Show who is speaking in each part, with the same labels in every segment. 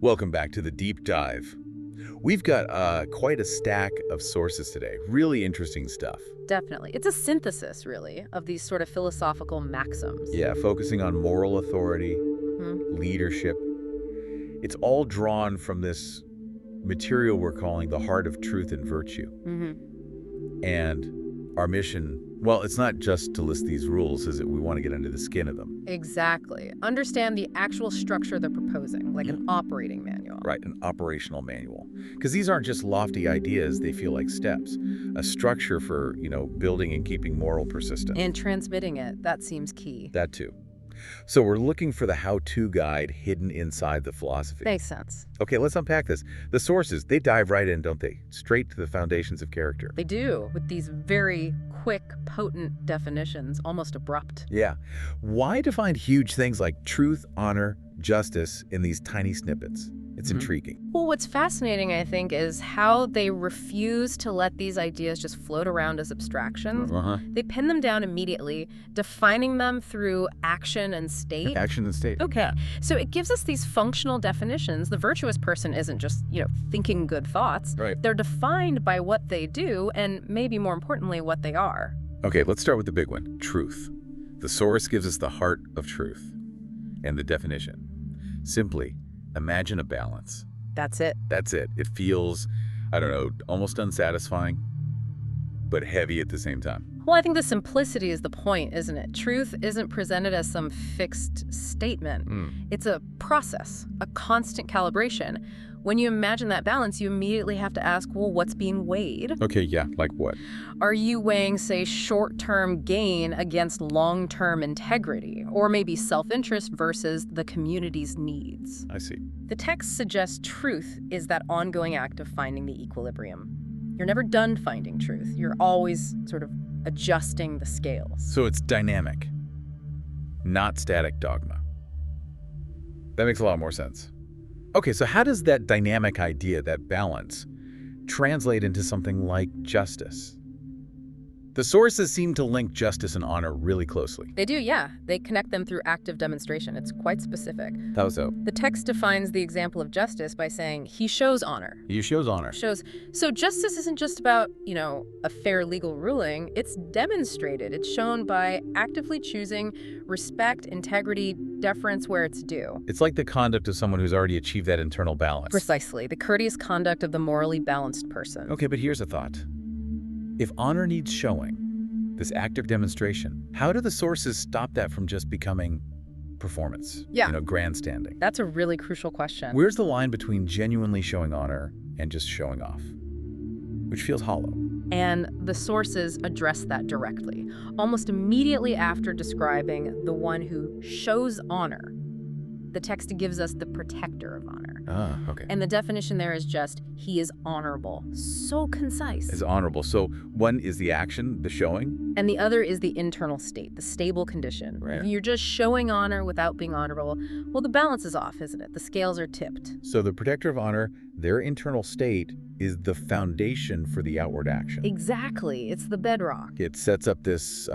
Speaker 1: Welcome back to the deep dive. We've got quite a stack of sources today. Really interesting stuff.
Speaker 2: Definitely. It's a synthesis, really, of these sort of philosophical maxims.
Speaker 1: Yeah, focusing on moral authority, leadership. It's all drawn from this material we're calling the heart of truth and virtue. And our mission, well, it's not just to list these rules, is it? We want to get under the skin of them.
Speaker 2: Exactly. Understand the actual structure they're proposing, like an operating manual.
Speaker 1: Right, an operational manual. Because these aren't just lofty ideas, they feel like steps. A structure for, building and keeping moral persistence.
Speaker 2: And transmitting it, that seems key.
Speaker 1: That too. So we're looking for the how-to guide hidden inside the philosophy.
Speaker 2: Makes sense.
Speaker 1: Okay, let's unpack this. The sources, they dive right in, don't they? Straight to the foundations of character.
Speaker 2: They do, with these very quick, potent definitions, almost abrupt.
Speaker 1: Yeah. Why define huge things like truth, honor, justice in these tiny snippets? It's intriguing.
Speaker 2: Well, what's fascinating, I think, is how they refuse to let these ideas just float around as abstractions. They pin them down immediately, defining them through action and state.
Speaker 1: Action and state.
Speaker 2: Okay. So it gives us these functional definitions. The virtuous person isn't just, thinking good thoughts.
Speaker 1: Right.
Speaker 2: They're defined by what they do and maybe more importantly, what they are.
Speaker 1: Okay, let's start with the big one, truth. The source gives us the heart of truth and the definition. Simply, imagine a balance.
Speaker 2: That's it.
Speaker 1: That's it. It feels, almost unsatisfying, but heavy at the same time.
Speaker 2: Well, I think the simplicity is the point, isn't it? Truth isn't presented as some fixed statement. It's a process, a constant calibration. When you imagine that balance, you immediately have to ask, well, what's being weighed?
Speaker 1: Okay, yeah, like what?
Speaker 2: Are you weighing, say, short-term gain against long-term integrity? Or maybe self-interest versus the community's needs?
Speaker 1: I see.
Speaker 2: The text suggests truth is that ongoing act of finding the equilibrium. You're never done finding truth. You're always sort of adjusting the scales.
Speaker 1: So it's dynamic, not static dogma. That makes a lot more sense. Okay, so how does that dynamic idea, that balance, translate into something like justice? The sources seem to link justice and honor really closely.
Speaker 2: They do, yeah. They connect them through active demonstration. It's quite specific.
Speaker 1: How so?
Speaker 2: The text defines the example of justice by saying, he shows honor.
Speaker 1: He shows honor.
Speaker 2: So justice isn't just about, a fair legal ruling. It's demonstrated. It's shown by actively choosing respect, integrity, deference where it's due.
Speaker 1: It's like the conduct of someone who's already achieved that internal balance.
Speaker 2: Precisely. The courteous conduct of the morally balanced person.
Speaker 1: Okay, but here's a thought. If honor needs showing, this active demonstration, how do the sources stop that from just becoming performance?
Speaker 2: Yeah.
Speaker 1: Grandstanding.
Speaker 2: That's a really crucial question.
Speaker 1: Where's the line between genuinely showing honor and just showing off? Which feels hollow.
Speaker 2: And the sources address that directly. Almost immediately after describing the one who shows honor, the text gives us the protector of honor.
Speaker 1: Ah, okay.
Speaker 2: And the definition there is just, he is honorable. So concise.
Speaker 1: Is honorable. So one is the action, the showing.
Speaker 2: And the other is the internal state, the stable condition.
Speaker 1: Right.
Speaker 2: If you're just showing honor without being honorable, well, the balance is off, isn't it? The scales are tipped.
Speaker 1: So the protector of honor, their internal state, is the foundation for the outward action.
Speaker 2: Exactly. It's the bedrock.
Speaker 1: It sets up this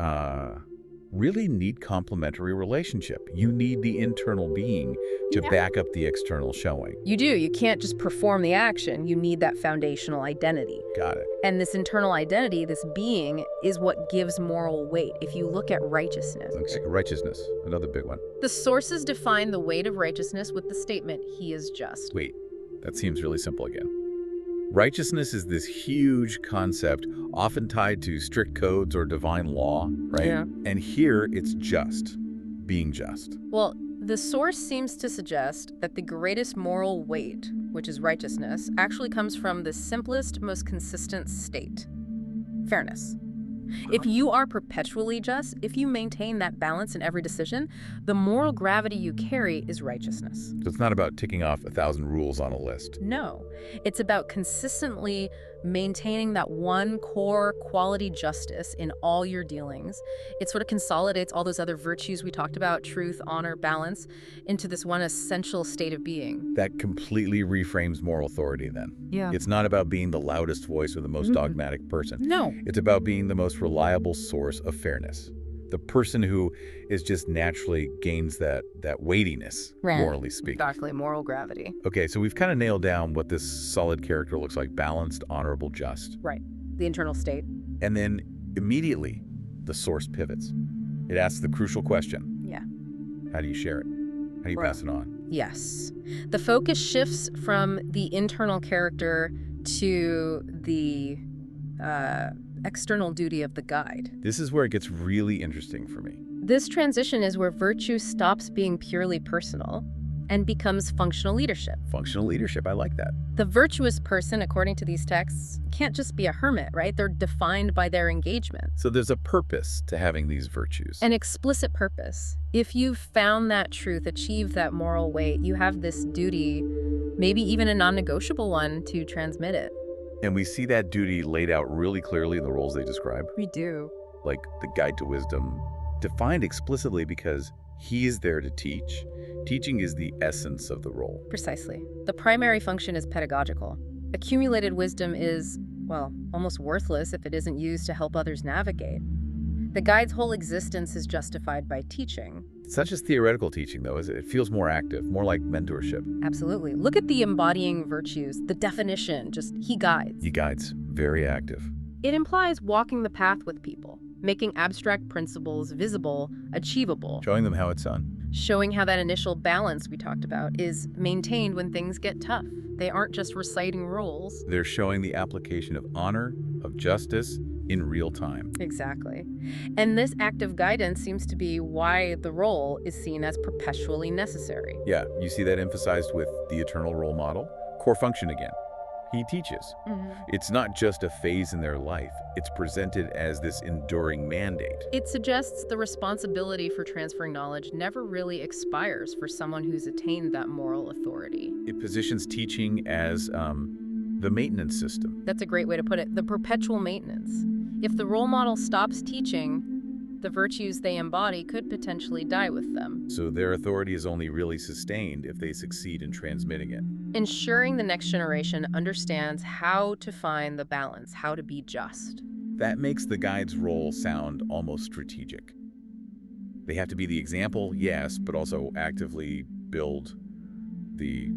Speaker 1: really neat complementary relationship. You need the internal being to back up the external showing.
Speaker 2: You do. You can't just perform the action. You need that foundational identity.
Speaker 1: Got it.
Speaker 2: And this internal identity, this being, is what gives moral weight. If you look at righteousness.
Speaker 1: Okay. Righteousness, another big one.
Speaker 2: The sources define the weight of righteousness with the statement, he is just.
Speaker 1: Wait, that seems really simple again. Righteousness is this huge concept, often tied to strict codes or divine law, right?
Speaker 2: Yeah.
Speaker 1: And here it's just, being just.
Speaker 2: Well, the source seems to suggest that the greatest moral weight, which is righteousness, actually comes from the simplest, most consistent state, fairness. If you are perpetually just, if you maintain that balance in every decision, the moral gravity you carry is righteousness.
Speaker 1: So it's not about ticking off 1,000 rules on a list.
Speaker 2: No, it's about consistently maintaining that one core quality justice in all your dealings. It sort of consolidates all those other virtues we talked about, truth, honor, balance, into this one essential state of being.
Speaker 1: That completely reframes moral authority then.
Speaker 2: Yeah.
Speaker 1: It's not about being the loudest voice or the most dogmatic person.
Speaker 2: No.
Speaker 1: It's about being the most reliable source of fairness. The person who is just naturally gains that weightiness,
Speaker 2: Right.
Speaker 1: morally speaking.
Speaker 2: Exactly, moral gravity.
Speaker 1: Okay, so we've kind of nailed down what this solid character looks like: balanced, honorable, just.
Speaker 2: Right. The internal state.
Speaker 1: And then immediately, the source pivots. It asks the crucial question:
Speaker 2: Yeah.
Speaker 1: how do you share it? How do you
Speaker 2: Right.
Speaker 1: pass it on?
Speaker 2: Yes. The focus shifts from the internal character to the external duty of the guide.
Speaker 1: This is where it gets really interesting for me.
Speaker 2: This transition is where virtue stops being purely personal and becomes functional leadership.
Speaker 1: Functional leadership, I like that.
Speaker 2: The virtuous person, according to these texts, can't just be a hermit, right? They're defined by their engagement.
Speaker 1: So there's a purpose to having these virtues.
Speaker 2: An explicit purpose. If you've found that truth, achieved that moral weight, you have this duty, maybe even a non-negotiable one, to transmit it.
Speaker 1: And we see that duty laid out really clearly in the roles they describe,
Speaker 2: We do.
Speaker 1: like the guide to wisdom, defined explicitly because he is there to teach. Teaching is the essence of the role.
Speaker 2: Precisely. The primary function is pedagogical. Accumulated wisdom is, well, almost worthless if it isn't used to help others navigate. The guide's whole existence is justified by teaching.
Speaker 1: It's not just theoretical teaching, though, is it? It feels more active, more like mentorship.
Speaker 2: Absolutely. Look at the embodying virtues, the definition, just he guides.
Speaker 1: He guides, very active.
Speaker 2: It implies walking the path with people, making abstract principles visible, achievable,
Speaker 1: Showing them how it's done.
Speaker 2: showing how that initial balance we talked about is maintained when things get tough. They aren't just reciting rules.
Speaker 1: They're showing the application of honor, of justice, in real time.
Speaker 2: Exactly. And this active guidance seems to be why the role is seen as perpetually necessary.
Speaker 1: Yeah, you see that emphasized with the eternal role model. Core function again. He teaches. It's not just a phase in their life. It's presented as this enduring mandate.
Speaker 2: It suggests the responsibility for transferring knowledge never really expires for someone who's attained that moral authority.
Speaker 1: It positions teaching as the maintenance system.
Speaker 2: That's a great way to put it, the perpetual maintenance. If the role model stops teaching, the virtues they embody could potentially die with them.
Speaker 1: So their authority is only really sustained if they succeed in transmitting it.
Speaker 2: Ensuring the next generation understands how to find the balance, how to be just.
Speaker 1: That makes the guide's role sound almost strategic. They have to be the example, yes, but also actively build the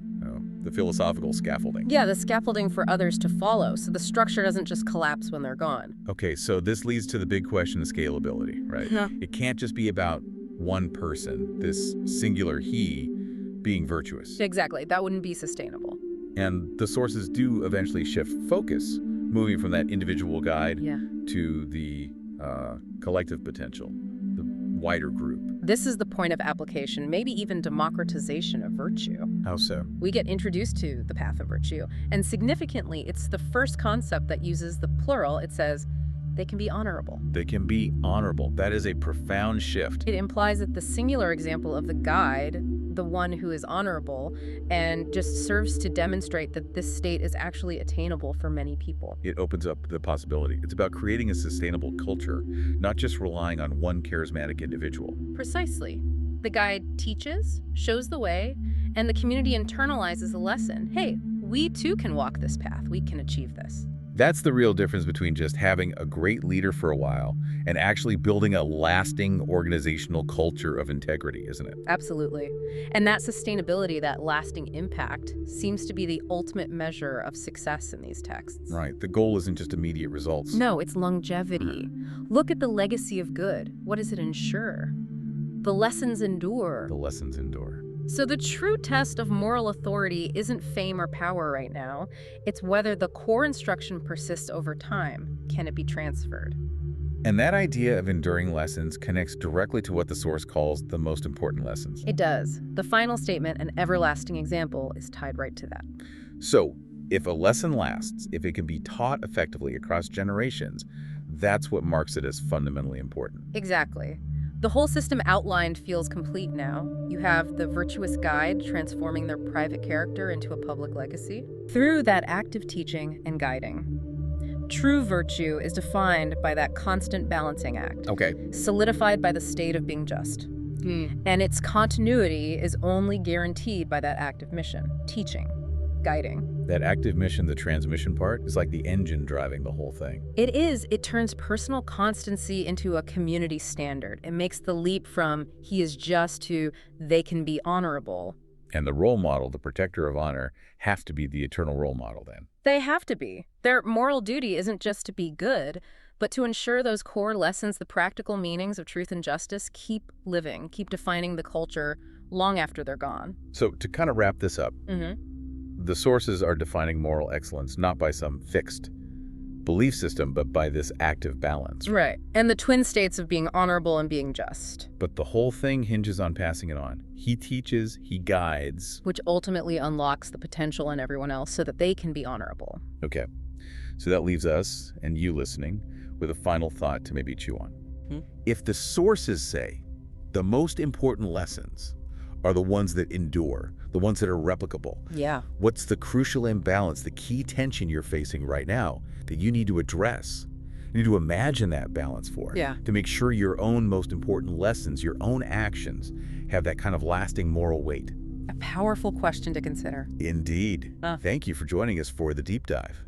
Speaker 1: philosophical scaffolding.
Speaker 2: Yeah, the scaffolding for others to follow, so the structure doesn't just collapse when they're gone.
Speaker 1: Okay, so this leads to the big question of scalability, right?
Speaker 2: Yeah.
Speaker 1: It can't just be about one person, this singular he, being virtuous.
Speaker 2: Exactly, that wouldn't be sustainable.
Speaker 1: And the sources do eventually shift focus, moving from that individual guide
Speaker 2: Yeah.
Speaker 1: to the collective potential, the wider group.
Speaker 2: This is the point of application, maybe even democratization of virtue.
Speaker 1: How so?
Speaker 2: We get introduced to the path of virtue, and significantly, it's the first concept that uses the plural. It says, they can be honorable.
Speaker 1: They can be honorable. That is a profound shift.
Speaker 2: It implies that the singular example of the guide, the one who is honorable, and just serves to demonstrate that this state is actually attainable for many people.
Speaker 1: It opens up the possibility. It's about creating a sustainable culture, not just relying on one charismatic individual.
Speaker 2: Precisely. The guide teaches, shows the way, and the community internalizes the lesson. Hey, we too can walk this path. We can achieve this.
Speaker 1: That's the real difference between just having a great leader for a while and actually building a lasting organizational culture of integrity, isn't it?
Speaker 2: Absolutely. And that sustainability, that lasting impact, seems to be the ultimate measure of success in these texts.
Speaker 1: Right. The goal isn't just immediate results.
Speaker 2: No, it's longevity. Look at the legacy of good. What does it ensure? The lessons endure.
Speaker 1: The lessons endure.
Speaker 2: So the true test of moral authority isn't fame or power right now. It's whether the core instruction persists over time. Can it be transferred?
Speaker 1: And that idea of enduring lessons connects directly to what the source calls the most important lessons.
Speaker 2: It does. The final statement, an everlasting example, is tied right to that.
Speaker 1: So, if a lesson lasts, if it can be taught effectively across generations, that's what marks it as fundamentally important.
Speaker 2: Exactly. The whole system outlined feels complete now. You have the virtuous guide transforming their private character into a public legacy through that active teaching and guiding. True virtue is defined by that constant balancing act,
Speaker 1: Okay.
Speaker 2: solidified by the state of being just. And its continuity is only guaranteed by that active mission, teaching, guiding.
Speaker 1: That active mission, the transmission part, is like the engine driving the whole thing.
Speaker 2: It is. It turns personal constancy into a community standard. It makes the leap from he is just to they can be honorable.
Speaker 1: And the role model, the protector of honor, have to be the eternal role model then.
Speaker 2: They have to be. Their moral duty isn't just to be good, but to ensure those core lessons, the practical meanings of truth and justice, keep living, keep defining the culture long after they're gone.
Speaker 1: So to kind of wrap this up, the sources are defining moral excellence not by some fixed belief system, but by this active balance.
Speaker 2: Right. And the twin states of being honorable and being just.
Speaker 1: But the whole thing hinges on passing it on. He teaches, he guides.
Speaker 2: Which ultimately unlocks the potential in everyone else so that they can be honorable.
Speaker 1: Okay. So that leaves us, and you listening, with a final thought to maybe chew on. If the sources say the most important lessons are the ones that endure, the ones that are replicable, what's the crucial imbalance, the key tension you're facing right now that you need to address? You need to imagine that balance for to make sure your own most important lessons, your own actions, have that kind of lasting moral weight.
Speaker 2: A powerful question to consider.
Speaker 1: Indeed. Thank you for joining us for the deep dive.